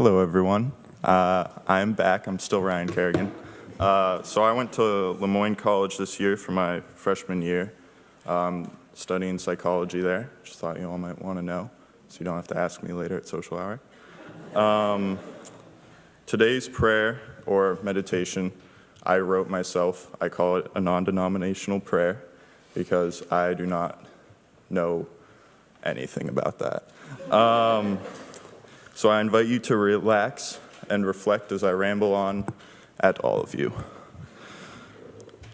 Hello, everyone. I'm back. I'm still Ryan Kerrigan. So I went to Lemoyne College this year for my freshman year, studying psychology there. Just thought you all might want to know, so you don't have to ask me later at social hour. Today's prayer or meditation, I wrote myself. I call it a non-denominational prayer because I do not know anything about that. So I invite you to relax and reflect as I ramble on at all of you.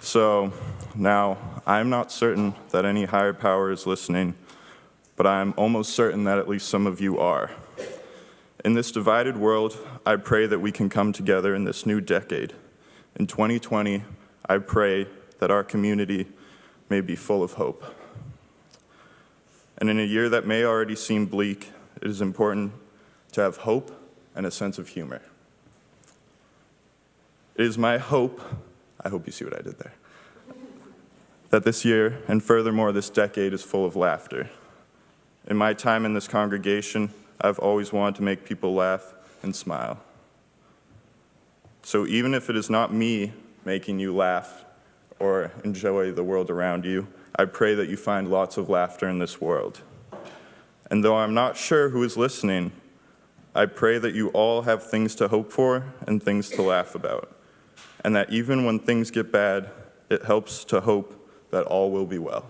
So now, I'm not certain that any higher power is listening, but I'm almost certain that at least some of you are. In this divided world, I pray that we can come together in this new decade. In 2020, I pray that our community may be full of hope. And in a year that may already seem bleak, it is important to have hope and a sense of humor. It is my hope, I hope you see what I did there, that this year, and furthermore this decade, is full of laughter. In my time in this congregation, I've always wanted to make people laugh and smile. So even if it is not me making you laugh or enjoy the world around you, I pray that you find lots of laughter in this world. And though I'm not sure who is listening, I pray that you all have things to hope for and things to laugh about, and that even when things get bad, it helps to hope that all will be well.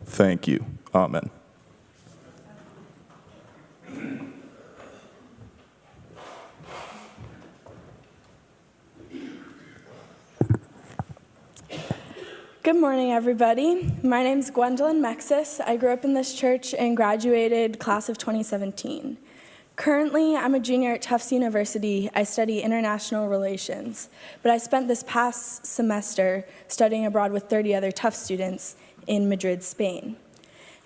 Thank you. Amen. Good morning, everybody. My name is Gwendolyn Mexis. I grew up in this church and graduated class of 2017. Currently, I'm a junior at Tufts University. I study international relations, but I spent this past semester studying abroad with 30 other Tufts students in Madrid, Spain.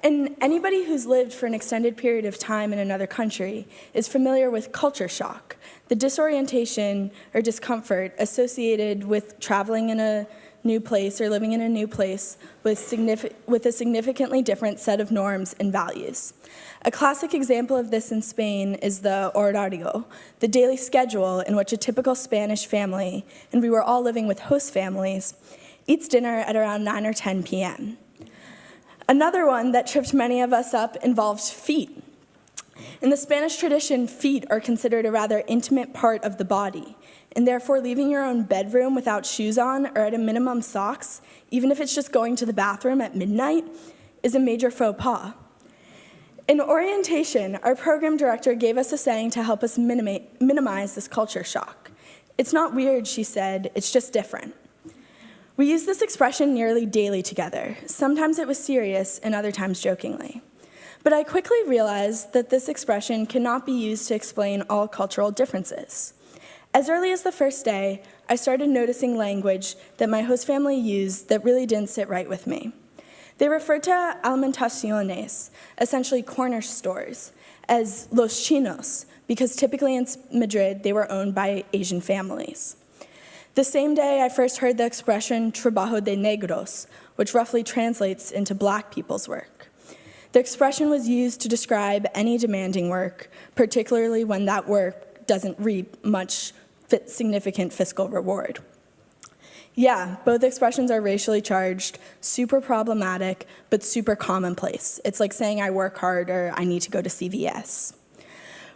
And anybody who's lived for an extended period of time in another country is familiar with culture shock, the disorientation or discomfort associated with traveling in a new place or living in a new place with a significantly different set of norms and values. A classic example of this in Spain is the horario, the daily schedule in which a typical Spanish family, and we were all living with host families, eats dinner at around 9 or 10 p.m. Another one that tripped many of us up involved feet. In the Spanish tradition, feet are considered a rather intimate part of the body, and therefore leaving your own bedroom without shoes on or at a minimum socks, even if it's just going to the bathroom at midnight, is a major faux pas. In orientation, our program director gave us a saying to help us minimize this culture shock. "It's not weird," she said, "it's just different." We used this expression nearly daily together. Sometimes it was serious and other times jokingly. But I quickly realized that this expression cannot be used to explain all cultural differences. As early as the first day, I started noticing language that my host family used that really didn't sit right with me. They referred to alimentaciones, essentially corner stores, as los chinos, because typically in Madrid they were owned by Asian families. The same day, I first heard the expression trabajo de negros, which roughly translates into black people's work. The expression was used to describe any demanding work, particularly when that work doesn't reap much significant fiscal reward. Yeah, both expressions are racially charged, super problematic, but super commonplace. It's like saying I work hard or I need to go to CVS.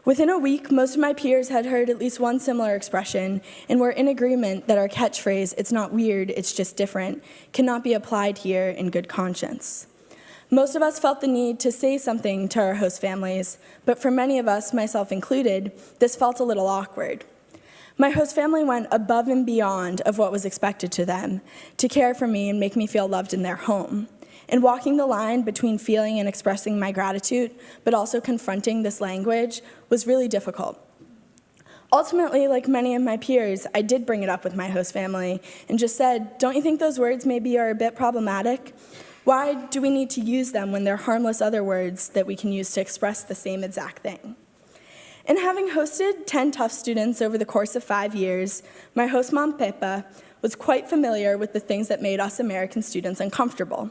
Within a week, most of my peers had heard at least one similar expression and were in agreement that our catchphrase, "It's not weird, it's just different," cannot be applied here in good conscience. Most of us felt the need to say something to our host families, but for many of us, myself included, this felt a little awkward. My host family went above and beyond of what was expected to them to care for me and make me feel loved in their home. And walking the line between feeling and expressing my gratitude, but also confronting this language, was really difficult. Ultimately, like many of my peers, I did bring it up with my host family and just said, "Don't you think those words maybe are a bit problematic? Why do we need to use them when they're harmless other words that we can use to express the same exact thing?" And having hosted 10 Tough students over the course of 5 years, my host mom, Pepa, was quite familiar with the things that made us American students uncomfortable.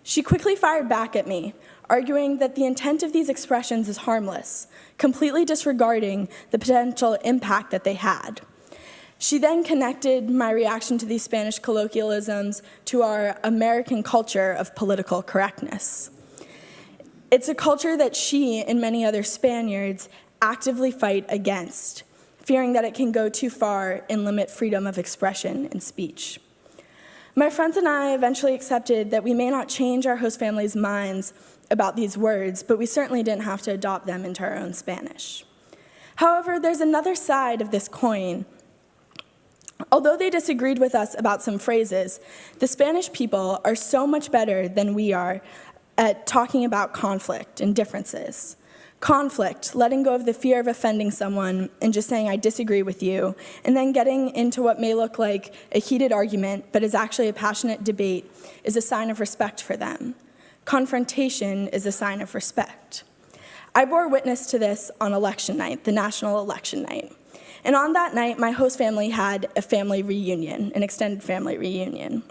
She quickly fired back at me, arguing that the intent of these expressions is harmless, completely disregarding the potential impact that they had. She then connected my reaction to these Spanish colloquialisms to our American culture of political correctness. It's a culture that she and many other Spaniards actively fight against, fearing that it can go too far and limit freedom of expression and speech. My friends and I eventually accepted that we may not change our host family's minds about these words, but we certainly didn't have to adopt them into our own Spanish. However, there's another side of this coin. Although they disagreed with us about some phrases, the Spanish people are so much better than we are at talking about conflict and differences. Conflict, letting go of the fear of offending someone and just saying, I disagree with you, and then getting into what may look like a heated argument, but is actually a passionate debate, is a sign of respect for them. Confrontation is a sign of respect. I bore witness to this on election night, the national election night. And on that night, my host family had a family reunion, an extended family reunion.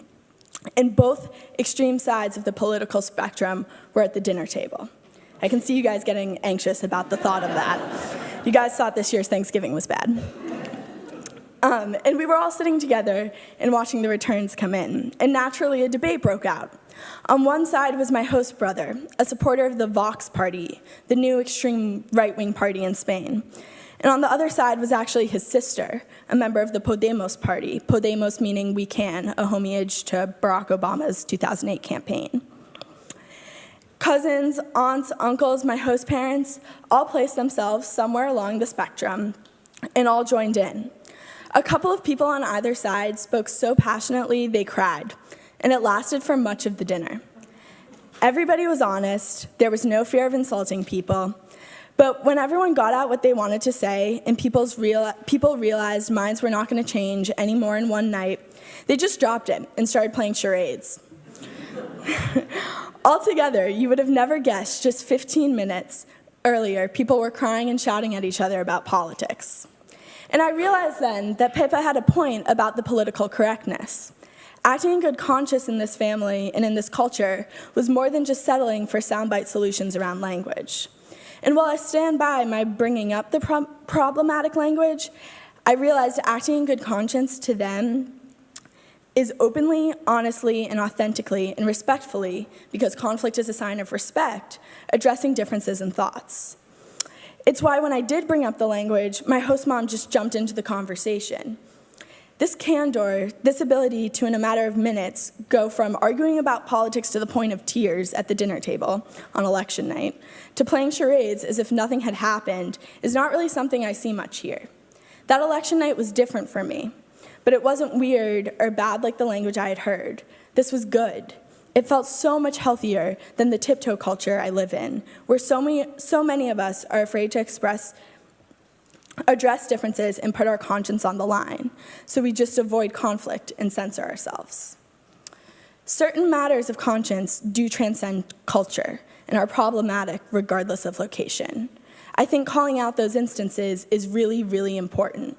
And both extreme sides of the political spectrum were at the dinner table. I can see you guys getting anxious about the thought of that. You guys thought this year's Thanksgiving was bad. And we were all sitting together and watching the returns come in. And naturally, a debate broke out. On one side was my host brother, a supporter of the Vox party, the new extreme right-wing party in Spain. And on the other side was actually his sister, a member of the Podemos party, Podemos meaning we can, a homage to Barack Obama's 2008 campaign. Cousins, aunts, uncles, my host parents all placed themselves somewhere along the spectrum and all joined in. A couple of people on either side spoke so passionately they cried, and it lasted for much of the dinner. Everybody was honest, there was no fear of insulting people, but when everyone got out what they wanted to say and people realized minds were not going to change anymore in one night, they just dropped it and started playing charades. Altogether, you would have never guessed just 15 minutes earlier, people were crying and shouting at each other about politics. And I realized then that Pepa had a point about the political correctness. Acting in good conscience in this family and in this culture was more than just settling for soundbite solutions around language. And while I stand by my bringing up the problematic language, I realized acting in good conscience to them is openly, honestly, and authentically and respectfully, because conflict is a sign of respect, addressing differences in thoughts. It's why when I did bring up the language, my host mom just jumped into the conversation. This candor, this ability to, in a matter of minutes, go from arguing about politics to the point of tears at the dinner table on election night, to playing charades as if nothing had happened, is not really something I see much here. That election night was different for me. But it wasn't weird or bad like the language I had heard. This was good. It felt so much healthier than the tiptoe culture I live in, where so many of us are afraid to address differences and put our conscience on the line, so we just avoid conflict and censor ourselves. Certain matters of conscience do transcend culture and are problematic regardless of location. I think calling out those instances is really, really important.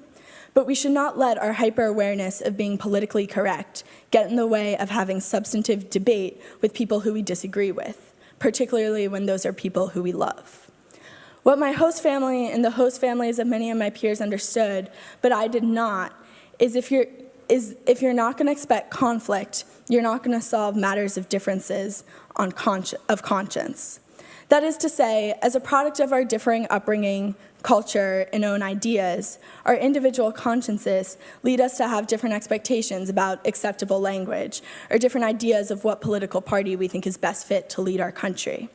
But we should not let our hyper-awareness of being politically correct get in the way of having substantive debate with people who we disagree with, particularly when those are people who we love. What my host family and the host families of many of my peers understood, but I did not, is if you're not going to expect conflict, you're not going to solve matters of differences of conscience. That is to say, as a product of our differing upbringing, culture, and own ideas, our individual consciences lead us to have different expectations about acceptable language, or different ideas of what political party we think is best fit to lead our country.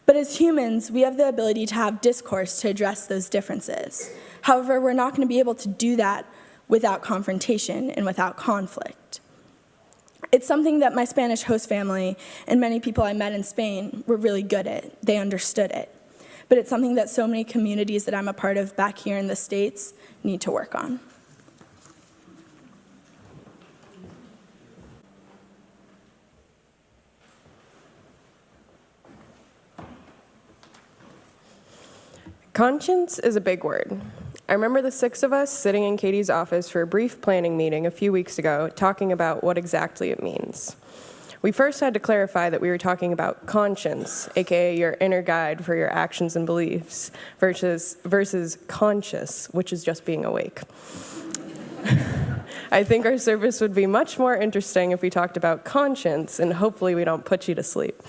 But as humans, we have the ability to have discourse to address those differences. However, we're not going to be able to do that without confrontation and without conflict. It's something that my Spanish host family and many people I met in Spain were really good at. They understood it. But it's something that so many communities that I'm a part of back here in the States need to work on. Conscience is a big word. I remember the 6 of us sitting in Katie's office for a brief planning meeting a few weeks ago, talking about what exactly it means. We first had to clarify that we were talking about conscience, aka your inner guide for your actions and beliefs, versus conscious, which is just being awake. I think our service would be much more interesting if we talked about conscience, and hopefully we don't put you to sleep.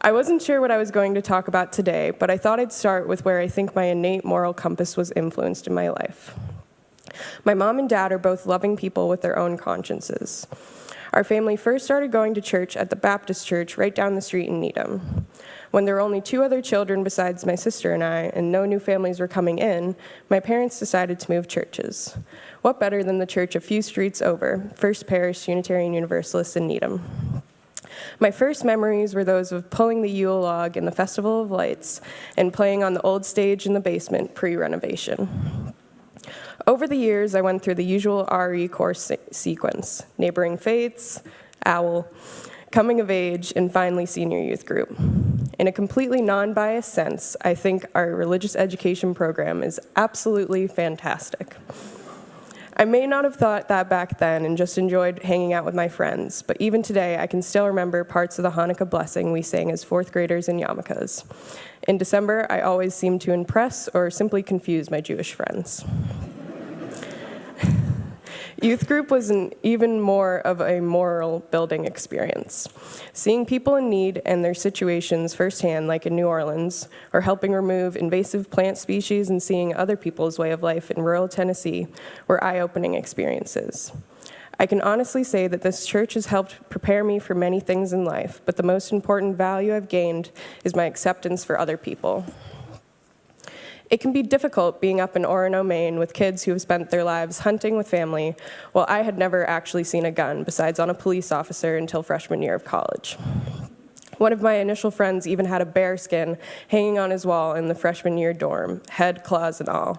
I wasn't sure what I was going to talk about today, but I thought I'd start with where I think my innate moral compass was influenced in my life. My mom and dad are both loving people with their own consciences. Our family first started going to church at the Baptist church right down the street in Needham. When there were only 2 other children besides my sister and I, and no new families were coming in, my parents decided to move churches. What better than the church a few streets over, First Parish Unitarian Universalist in Needham. My first memories were those of pulling the Yule log in the Festival of Lights and playing on the old stage in the basement pre-renovation. Over the years, I went through the usual RE course sequence: neighboring faiths, OWL, coming of age, and finally senior youth group. In a completely non-biased sense, I think our religious education program is absolutely fantastic. I may not have thought that back then and just enjoyed hanging out with my friends, but even today I can still remember parts of the Hanukkah blessing we sang as 4th graders in yarmulkes. In December, I always seemed to impress or simply confuse my Jewish friends. Youth group was an even more of a moral building experience. Seeing people in need and their situations firsthand, like in New Orleans, or helping remove invasive plant species and seeing other people's way of life in rural Tennessee were eye-opening experiences. I can honestly say that this church has helped prepare me for many things in life, but the most important value I've gained is my acceptance for other people. It can be difficult being up in Orono, Maine with kids who have spent their lives hunting with family, while I had never actually seen a gun, besides on a police officer until freshman year of college. One of my initial friends even had a bear skin hanging on his wall in the freshman year dorm, head, claws, and all.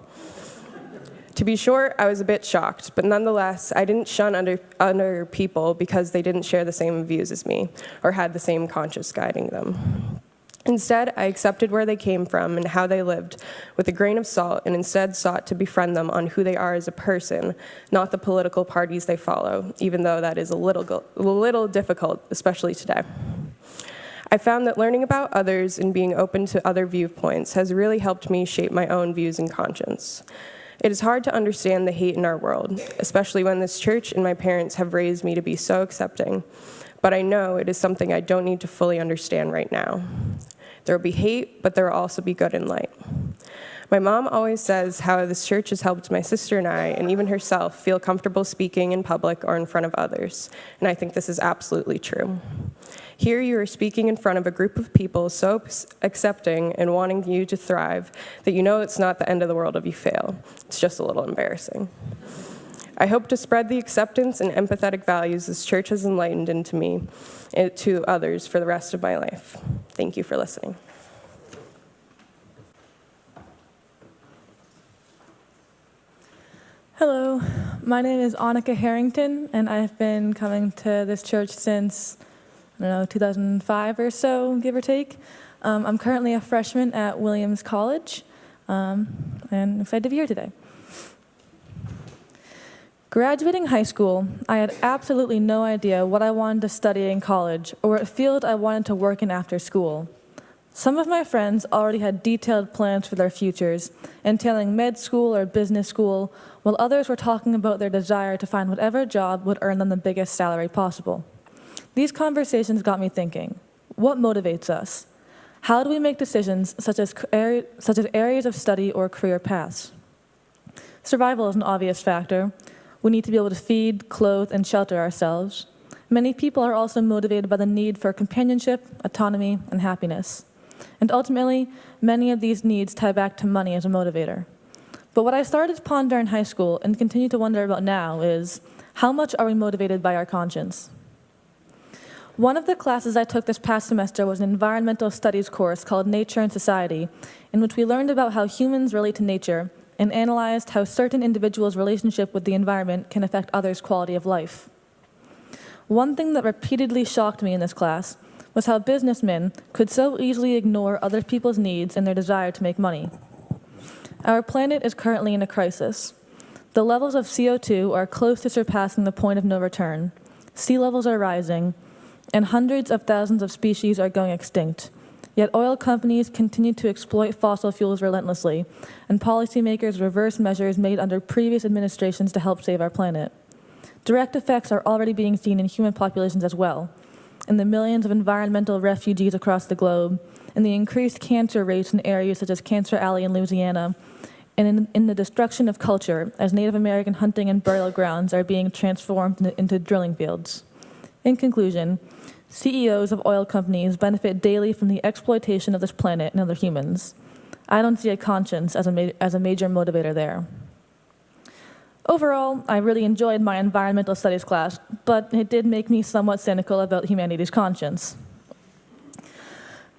To be short, I was a bit shocked, but nonetheless, I didn't shun other people because they didn't share the same views as me or had the same conscience guiding them. Instead, I accepted where they came from and how they lived with a grain of salt, and instead sought to befriend them on who they are as a person, not the political parties they follow, even though that is a little difficult, especially today. I found that learning about others and being open to other viewpoints has really helped me shape my own views and conscience. It is hard to understand the hate in our world, especially when this church and my parents have raised me to be so accepting, but I know it is something I don't need to fully understand right now. There will be hate, but there will also be good and light. My mom always says how this church has helped my sister and I, and even herself, feel comfortable speaking in public or in front of others, and I think this is absolutely true. Here you are speaking in front of a group of people so accepting and wanting you to thrive that you know it's not the end of the world if you fail. It's just a little embarrassing. I hope to spread the acceptance and empathetic values this church has enlightened into me and to others for the rest of my life. Thank you for listening. Hello, my name is Annika Harrington, and I've been coming to this church since, 2005 or so, give or take. I'm currently a freshman at Williams College, and I'm excited to be here today. Graduating high school, I had absolutely no idea what I wanted to study in college or what field I wanted to work in after school. Some of my friends already had detailed plans for their futures, entailing med school or business school, while others were talking about their desire to find whatever job would earn them the biggest salary possible. These conversations got me thinking, what motivates us? How do we make decisions such as areas of study or career paths? Survival is an obvious factor. We need to be able to feed, clothe, and shelter ourselves. Many people are also motivated by the need for companionship, autonomy, and happiness. And ultimately, many of these needs tie back to money as a motivator. But what I started to ponder in high school and continue to wonder about now is, how much are we motivated by our conscience? One of the classes I took this past semester was an environmental studies course called Nature and Society, in which we learned about how humans relate to nature and analyzed how certain individuals' relationship with the environment can affect others' quality of life. One thing that repeatedly shocked me in this class was how businessmen could so easily ignore other people's needs and their desire to make money. Our planet is currently in a crisis. The levels of CO2 are close to surpassing the point of no return. Sea levels are rising, and hundreds of thousands of species are going extinct. Yet oil companies continue to exploit fossil fuels relentlessly, and policymakers reverse measures made under previous administrations to help save our planet. Direct effects are already being seen in human populations as well, in the millions of environmental refugees across the globe, in the increased cancer rates in areas such as Cancer Alley in Louisiana, and in the destruction of culture as Native American hunting and burial grounds are being transformed into drilling fields. In conclusion, CEOs of oil companies benefit daily from the exploitation of this planet and other humans. I don't see a conscience as a major motivator there. Overall, I really enjoyed my environmental studies class, but it did make me somewhat cynical about humanity's conscience.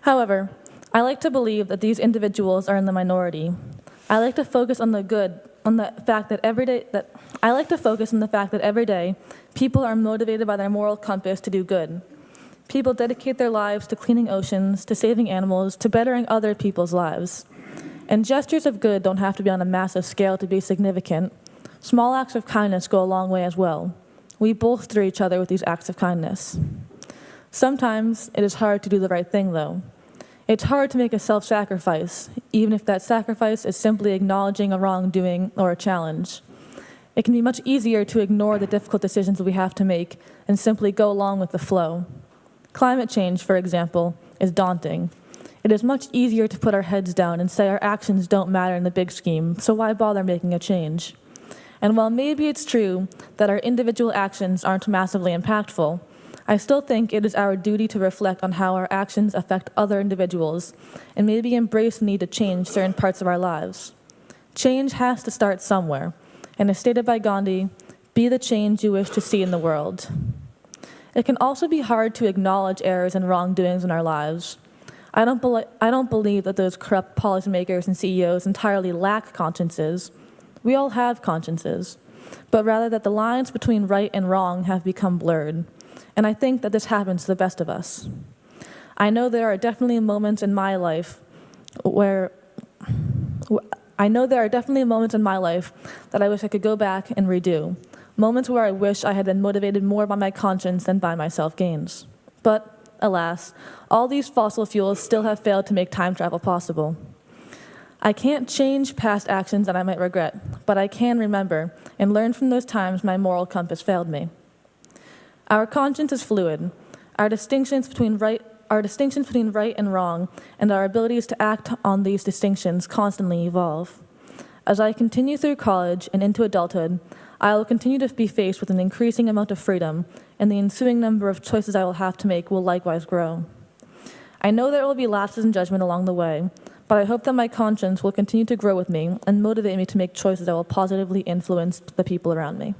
However, I like to believe that these individuals are in the minority. I like to focus on the fact that every day people are motivated by their moral compass to do good. People dedicate their lives to cleaning oceans, to saving animals, to bettering other people's lives. And gestures of good don't have to be on a massive scale to be significant. Small acts of kindness go a long way as well. We bolster each other with these acts of kindness. Sometimes it is hard to do the right thing, though. It's hard to make a self-sacrifice, even if that sacrifice is simply acknowledging a wrongdoing or a challenge. It can be much easier to ignore the difficult decisions that we have to make and simply go along with the flow. Climate change, for example, is daunting. It is much easier to put our heads down and say our actions don't matter in the big scheme, so why bother making a change? And while maybe it's true that our individual actions aren't massively impactful, I still think it is our duty to reflect on how our actions affect other individuals and maybe embrace the need to change certain parts of our lives. Change has to start somewhere, and as stated by Gandhi, be the change you wish to see in the world. It can also be hard to acknowledge errors and wrongdoings in our lives. I don't believe that those corrupt policymakers and CEOs entirely lack consciences. We all have consciences, but rather that the lines between right and wrong have become blurred. And I think that this happens to the best of us. I know there are definitely moments in my life that I wish I could go back and redo. Moments where I wish I had been motivated more by my conscience than by my self-gains. But, alas, all these fossil fuels still have failed to make time travel possible. I can't change past actions that I might regret, but I can remember and learn from those times my moral compass failed me. Our conscience is fluid. Our distinctions between right and wrong and our abilities to act on these distinctions constantly evolve. As I continue through college and into adulthood, I will continue to be faced with an increasing amount of freedom, and the ensuing number of choices I will have to make will likewise grow. I know there will be lapses in judgment along the way, but I hope that my conscience will continue to grow with me and motivate me to make choices that will positively influence the people around me.